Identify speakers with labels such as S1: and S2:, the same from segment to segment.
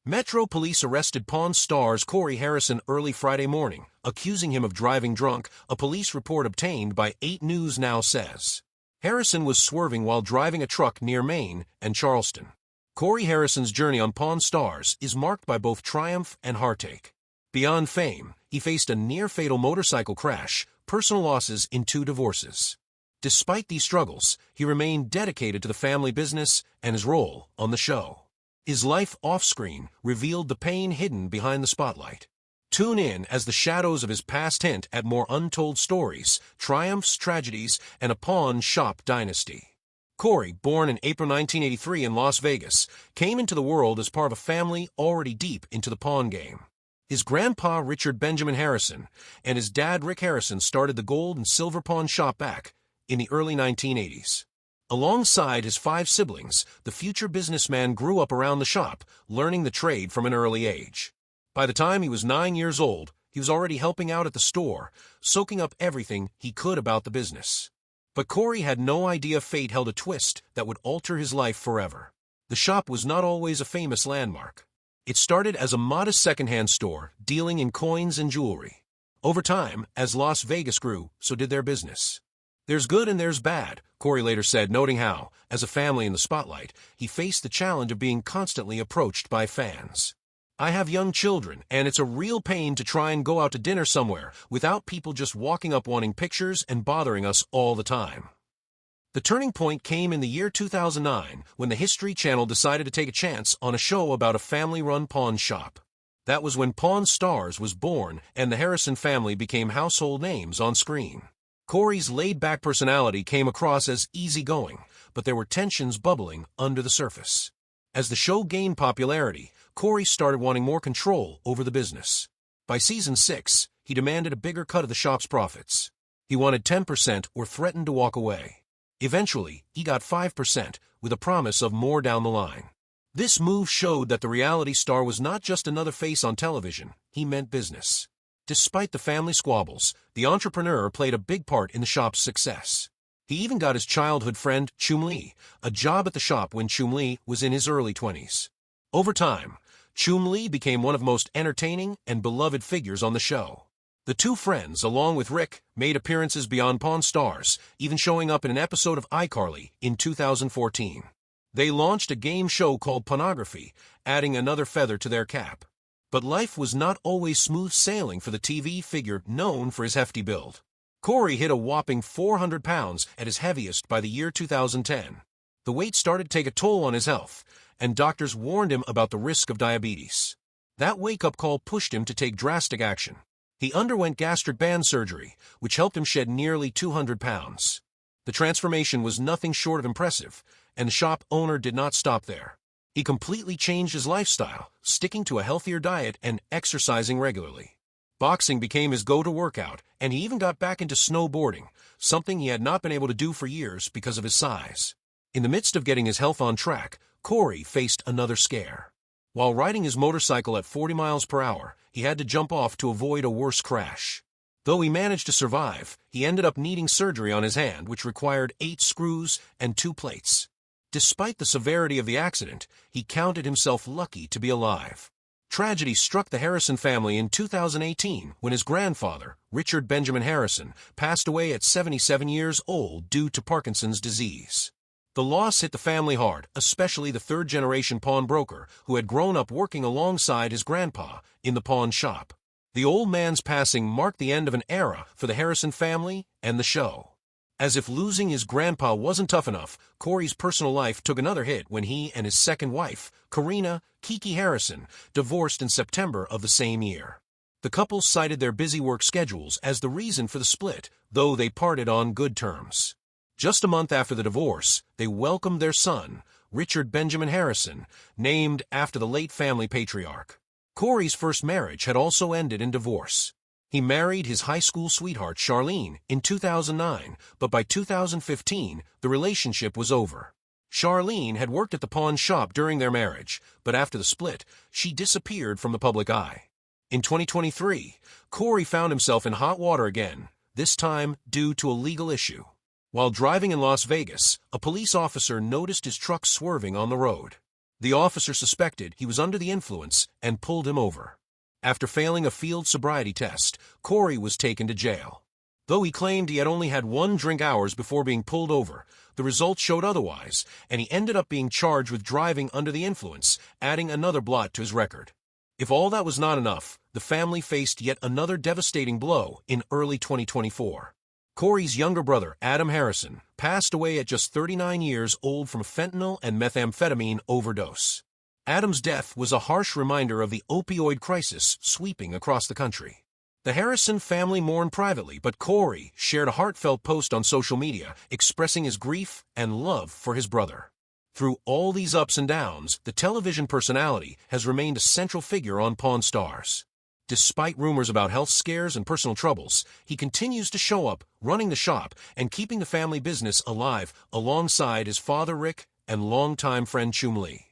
S1: Metro police arrested Pawn Stars Corey Harrison early Friday morning, accusing him of driving drunk, a police report obtained by 8 News Now says. Harrison was swerving while driving a truck near Maine and Charleston. Corey Harrison's journey on Pawn Stars is marked by both triumph and heartache. Beyond fame, he faced a near-fatal motorcycle crash, personal losses in 2 divorces. Despite these struggles, he remained dedicated to the family business and his role on the show. His life off-screen revealed the pain hidden behind the spotlight. Tune in as the shadows of his past hint at more untold stories, triumphs, tragedies, and a pawn shop dynasty. Corey, born in April 1983 in Las Vegas, came into the world as part of a family already deep into the pawn game. His grandpa, Richard Benjamin Harrison, and his dad, Rick Harrison, started the gold and silver pawn shop back in the early 1980s. Alongside his 5 siblings, the future businessman grew up around the shop, learning the trade from an early age. By the time he was 9 years old, he was already helping out at the store, soaking up everything he could about the business. But Corey had no idea fate held a twist that would alter his life forever. The shop was not always a famous landmark. It started as a modest secondhand store, dealing in coins and jewelry. Over time, as Las Vegas grew, so did their business. "There's good and there's bad," Corey later said, noting how, as a family in the spotlight, he faced the challenge of being constantly approached by fans. "I have young children, and it's a real pain to try and go out to dinner somewhere without people just walking up wanting pictures and bothering us all the time." The turning point came in the year 2009 when the History Channel decided to take a chance on a show about a family-run pawn shop. That was when Pawn Stars was born and the Harrison family became household names on screen. Corey's laid-back personality came across as easygoing, but there were tensions bubbling under the surface. As the show gained popularity, Corey started wanting more control over the business. By season 6, he demanded a bigger cut of the shop's profits. He wanted 10% or threatened to walk away. Eventually, he got 5%, with a promise of more down the line. This move showed that the reality star was not just another face on television, he meant business. Despite the family squabbles, the entrepreneur played a big part in the shop's success. He even got his childhood friend, Chum Lee, a job at the shop when Chum Lee was in his early 20s. Over time, Chum Lee became one of the most entertaining and beloved figures on the show. The two friends, along with Rick, made appearances beyond Pawn Stars, even showing up in an episode of iCarly in 2014. They launched a game show called Pornography, adding another feather to their cap. But life was not always smooth sailing for the TV figure known for his hefty build. Corey hit a whopping 400 pounds at his heaviest by the year 2010. The weight started to take a toll on his health, and doctors warned him about the risk of diabetes. That wake-up call pushed him to take drastic action. He underwent gastric band surgery, which helped him shed nearly 200 pounds. The transformation was nothing short of impressive, and the shop owner did not stop there. He completely changed his lifestyle, sticking to a healthier diet and exercising regularly. Boxing became his go-to workout, and he even got back into snowboarding, something he had not been able to do for years because of his size. In the midst of getting his health on track, Corey faced another scare. While riding his motorcycle at 40 miles per hour, he had to jump off to avoid a worse crash. Though he managed to survive, he ended up needing surgery on his hand, which required 8 screws and 2 plates. Despite the severity of the accident, he counted himself lucky to be alive. Tragedy struck the Harrison family in 2018 when his grandfather, Richard Benjamin Harrison, passed away at 77 years old due to Parkinson's disease. The loss hit the family hard, especially the third-generation pawnbroker who had grown up working alongside his grandpa in the pawn shop. The old man's passing marked the end of an era for the Harrison family and the show. As if losing his grandpa wasn't tough enough, Corey's personal life took another hit when he and his second wife, Karina "Kiki" Harrison, divorced in September of the same year. The couple cited their busy work schedules as the reason for the split, though they parted on good terms. Just a month after the divorce, they welcomed their son, Richard Benjamin Harrison, named after the late family patriarch. Corey's first marriage had also ended in divorce. He married his high school sweetheart, Charlene, in 2009, but by 2015, the relationship was over. Charlene had worked at the pawn shop during their marriage, but after the split, she disappeared from the public eye. In 2023, Corey found himself in hot water again, this time due to a legal issue. While driving in Las Vegas, a police officer noticed his truck swerving on the road. The officer suspected he was under the influence and pulled him over. After failing a field sobriety test, Corey was taken to jail. Though he claimed he had only had 1 drink hours before being pulled over, the results showed otherwise, and he ended up being charged with driving under the influence, adding another blot to his record. If all that was not enough, the family faced yet another devastating blow in early 2024. Corey's younger brother, Adam Harrison, passed away at just 39 years old from a fentanyl and methamphetamine overdose. Adam's death was a harsh reminder of the opioid crisis sweeping across the country. The Harrison family mourned privately, but Corey shared a heartfelt post on social media expressing his grief and love for his brother. Through all these ups and downs, the television personality has remained a central figure on Pawn Stars. Despite rumors about health scares and personal troubles, he continues to show up, running the shop and keeping the family business alive alongside his father Rick and longtime friend Chum Lee.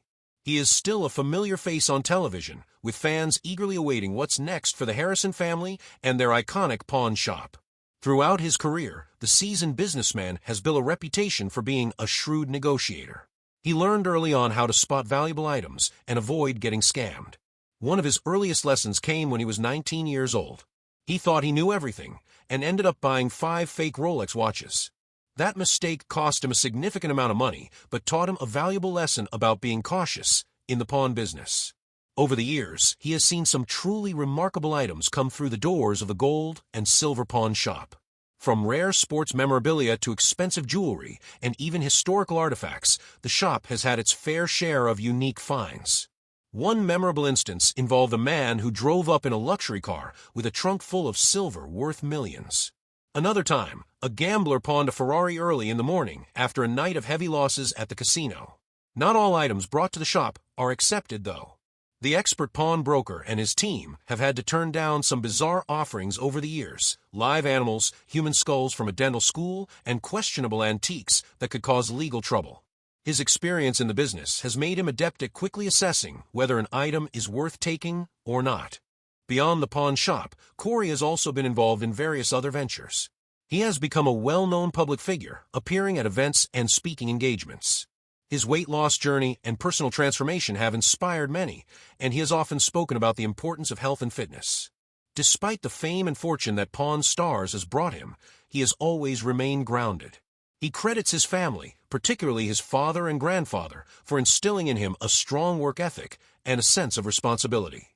S1: He is still a familiar face on television, with fans eagerly awaiting what's next for the Harrison family and their iconic pawn shop. Throughout his career, the seasoned businessman has built a reputation for being a shrewd negotiator. He learned early on how to spot valuable items and avoid getting scammed. One of his earliest lessons came when he was 19 years old. He thought he knew everything and ended up buying 5 fake Rolex watches. That mistake cost him a significant amount of money, but taught him a valuable lesson about being cautious in the pawn business. Over the years, he has seen some truly remarkable items come through the doors of the gold and silver pawn shop. From rare sports memorabilia to expensive jewelry and even historical artifacts, the shop has had its fair share of unique finds. One memorable instance involved a man who drove up in a luxury car with a trunk full of silver worth millions. Another time, a gambler pawned a Ferrari early in the morning after a night of heavy losses at the casino. Not all items brought to the shop are accepted, though. The expert pawnbroker and his team have had to turn down some bizarre offerings over the years: live animals, human skulls from a dental school, and questionable antiques that could cause legal trouble. His experience in the business has made him adept at quickly assessing whether an item is worth taking or not. Beyond the pawn shop, Corey has also been involved in various other ventures. He has become a well-known public figure, appearing at events and speaking engagements. His weight loss journey and personal transformation have inspired many, and he has often spoken about the importance of health and fitness. Despite the fame and fortune that Pawn Stars has brought him, he has always remained grounded. He credits his family, particularly his father and grandfather, for instilling in him a strong work ethic and a sense of responsibility.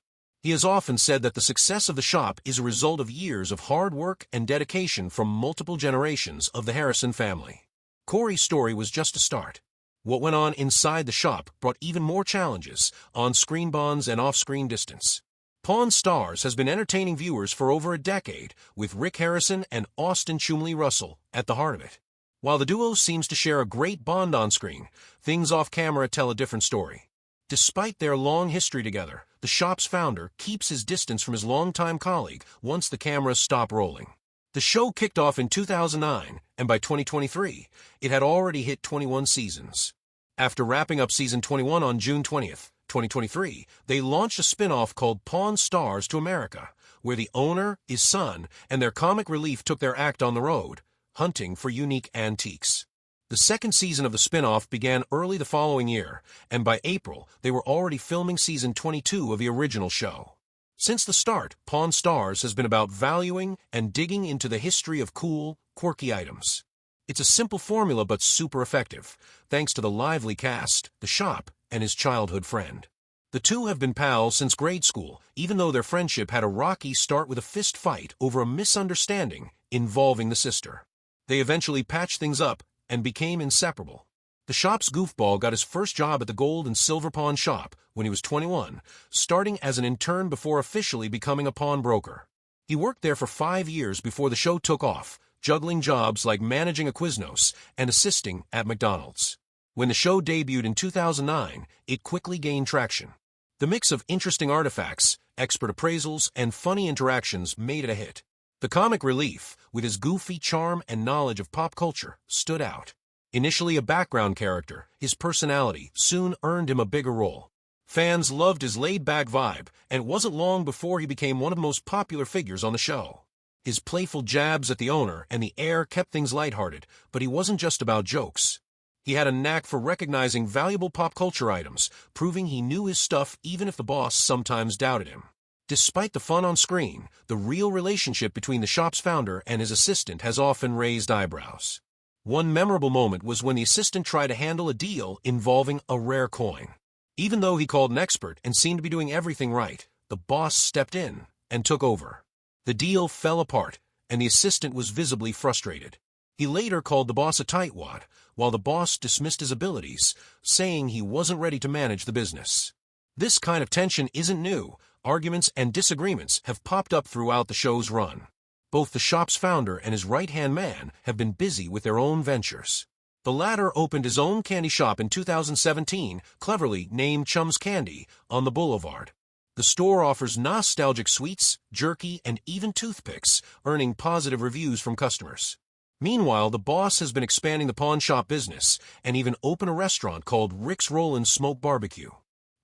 S1: He has often said that the success of the shop is a result of years of hard work and dedication from multiple generations of the Harrison family. Corey's story was just a start. What went on inside the shop brought even more challenges, on-screen bonds and off-screen distance. Pawn Stars has been entertaining viewers for over a decade, with Rick Harrison and Austin Chumley Russell at the heart of it. While the duo seems to share a great bond on-screen, things off-camera tell a different story. Despite their long history together, the shop's founder keeps his distance from his longtime colleague once the cameras stop rolling. The show kicked off in 2009, and by 2023, it had already hit 21 seasons. After wrapping up season 21 on June 20th, 2023, they launched a spin-off called Pawn Stars to America, where the owner, his son, and their comic relief took their act on the road, hunting for unique antiques. The second season of the spin-off began early the following year, and by April, they were already filming season 22 of the original show. Since the start, Pawn Stars has been about valuing and digging into the history of cool, quirky items. It's a simple formula but super effective, thanks to the lively cast, the shop, and his childhood friend. The two have been pals since grade school, even though their friendship had a rocky start with a fist fight over a misunderstanding involving the sister. They eventually patched things up and became inseparable. The shop's goofball got his first job at the gold and silver pawn shop when he was 21, starting as an intern before officially becoming a pawnbroker. He worked there for 5 years before the show took off, juggling jobs like managing a Quiznos and assisting at McDonald's. When the show debuted in 2009, it quickly gained traction. The mix of interesting artifacts, expert appraisals, and funny interactions made it a hit. The comic relief, with his goofy charm and knowledge of pop culture, stood out. Initially a background character, his personality soon earned him a bigger role. Fans loved his laid-back vibe, and it wasn't long before he became one of the most popular figures on the show. His playful jabs at the owner and the air kept things lighthearted, but he wasn't just about jokes. He had a knack for recognizing valuable pop culture items, proving he knew his stuff even if the boss sometimes doubted him. Despite the fun on screen, the real relationship between the shop's founder and his assistant has often raised eyebrows. One memorable moment was when the assistant tried to handle a deal involving a rare coin. Even though he called an expert and seemed to be doing everything right, the boss stepped in and took over. The deal fell apart, and the assistant was visibly frustrated. He later called the boss a tightwad, while the boss dismissed his abilities, saying he wasn't ready to manage the business. This kind of tension isn't new. Arguments and disagreements have popped up throughout the show's run. Both the shop's founder and his right-hand man have been busy with their own ventures. The latter opened his own candy shop in 2017, cleverly named Chum's Candy, on the boulevard. The store offers nostalgic sweets, jerky, and even toothpicks, earning positive reviews from customers. Meanwhile, the boss has been expanding the pawn shop business and even opened a restaurant called Rick's Rollin' Smoke Barbecue.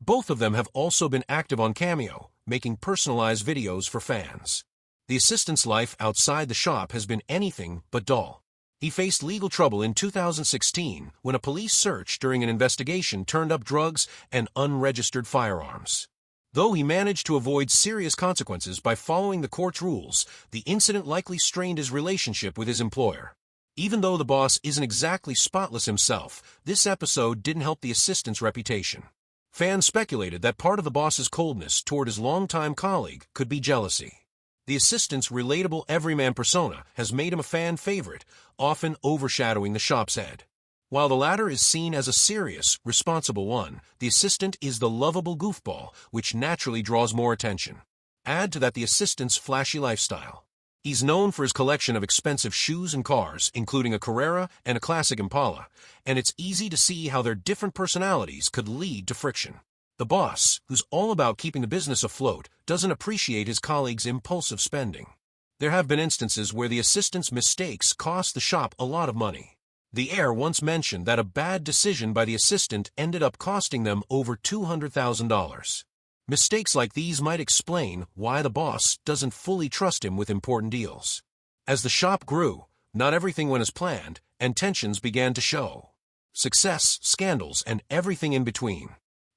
S1: Both of them have also been active on Cameo, making personalized videos for fans. The assistant's life outside the shop has been anything but dull. He faced legal trouble in 2016 when a police search during an investigation turned up drugs and unregistered firearms. Though he managed to avoid serious consequences by following the court's rules, the incident likely strained his relationship with his employer. Even though the boss isn't exactly spotless himself, this episode didn't help the assistant's reputation. Fans speculated that part of the boss's coldness toward his longtime colleague could be jealousy. The assistant's relatable everyman persona has made him a fan favorite, often overshadowing the shop's head. While the latter is seen as a serious, responsible one, the assistant is the lovable goofball, which naturally draws more attention. Add to that the assistant's flashy lifestyle. He's known for his collection of expensive shoes and cars, including a Carrera and a classic Impala, and it's easy to see how their different personalities could lead to friction. The boss, who's all about keeping the business afloat, doesn't appreciate his colleagues' impulsive spending. There have been instances where the assistant's mistakes cost the shop a lot of money. The heir once mentioned that a bad decision by the assistant ended up costing them over $200,000. Mistakes like these might explain why the boss doesn't fully trust him with important deals. As the shop grew, not everything went as planned, and tensions began to show. Success, scandals, and everything in between.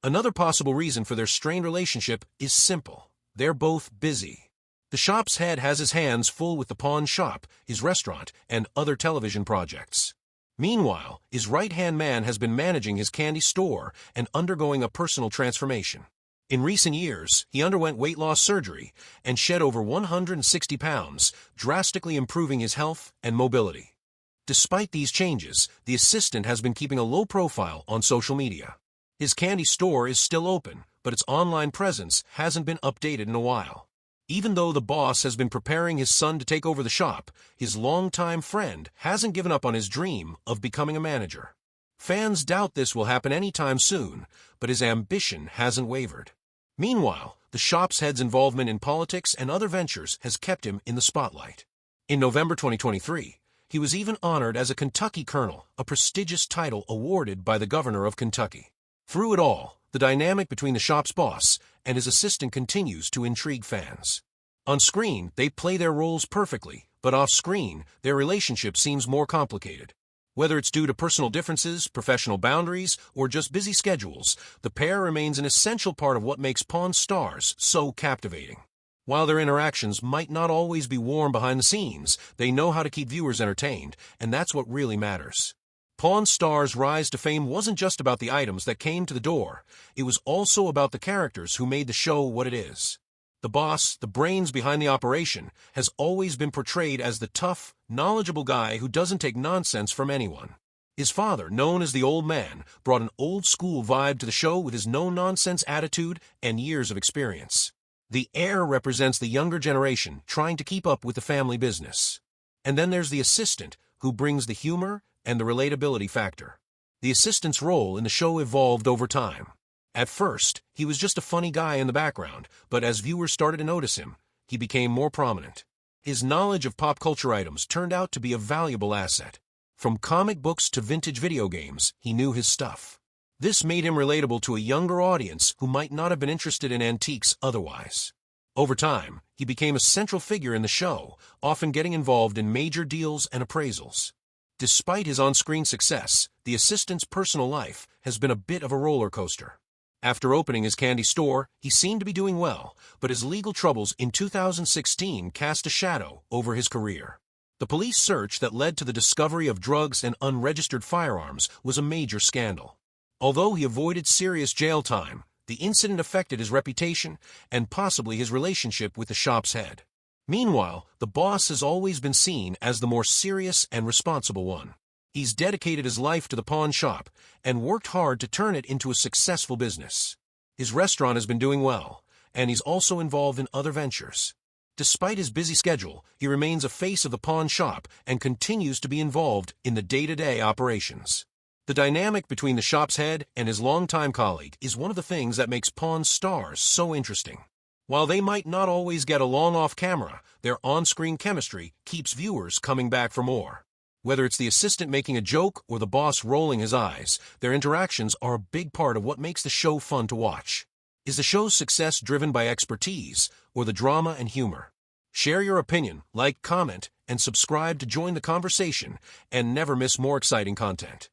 S1: Another possible reason for their strained relationship is simple. They're both busy. The shop's head has his hands full with the pawn shop, his restaurant, and other television projects. Meanwhile, his right-hand man has been managing his candy store and undergoing a personal transformation. In recent years, he underwent weight loss surgery and shed over 160 pounds, drastically improving his health and mobility. Despite these changes, the assistant has been keeping a low profile on social media. His candy store is still open, but its online presence hasn't been updated in a while. Even though the boss has been preparing his son to take over the shop, his longtime friend hasn't given up on his dream of becoming a manager. Fans doubt this will happen anytime soon, but his ambition hasn't wavered. Meanwhile, the shop's head's involvement in politics and other ventures has kept him in the spotlight. In November 2023, he was even honored as a Kentucky Colonel, a prestigious title awarded by the governor of Kentucky. Through it all, the dynamic between the shop's boss and his assistant continues to intrigue fans. On screen, they play their roles perfectly, but off-screen, their relationship seems more complicated. Whether it's due to personal differences, professional boundaries, or just busy schedules, the pair remains an essential part of what makes Pawn Stars so captivating. While their interactions might not always be warm behind the scenes, they know how to keep viewers entertained, and that's what really matters. Pawn Stars' rise to fame wasn't just about the items that came to the door, it was also about the characters who made the show what it is. The boss, the brains behind the operation, has always been portrayed as the tough, knowledgeable guy who doesn't take nonsense from anyone. His father, known as the Old Man, brought an old-school vibe to the show with his no-nonsense attitude and years of experience. The heir represents the younger generation trying to keep up with the family business. And then there's the assistant, who brings the humor and the relatability factor. The assistant's role in the show evolved over time. At first, he was just a funny guy in the background, but as viewers started to notice him, he became more prominent. His knowledge of pop culture items turned out to be a valuable asset. From comic books to vintage video games, he knew his stuff. This made him relatable to a younger audience who might not have been interested in antiques otherwise. Over time, he became a central figure in the show, often getting involved in major deals and appraisals. Despite his on-screen success, the assistant's personal life has been a bit of a roller coaster. After opening his candy store, he seemed to be doing well, but his legal troubles in 2016 cast a shadow over his career. The police search that led to the discovery of drugs and unregistered firearms was a major scandal. Although he avoided serious jail time, the incident affected his reputation and possibly his relationship with the shop's head. Meanwhile, the boss has always been seen as the more serious and responsible one. He's dedicated his life to the pawn shop and worked hard to turn it into a successful business. His restaurant has been doing well, and he's also involved in other ventures. Despite his busy schedule, he remains a face of the pawn shop and continues to be involved in the day-to-day operations. The dynamic between the shop's head and his longtime colleague is one of the things that makes Pawn Stars so interesting. While they might not always get along off camera, their on-screen chemistry keeps viewers coming back for more. Whether it's the assistant making a joke or the boss rolling his eyes, their interactions are a big part of what makes the show fun to watch. Is the show's success driven by expertise or the drama and humor? Share your opinion, like, comment, and subscribe to join the conversation and never miss more exciting content.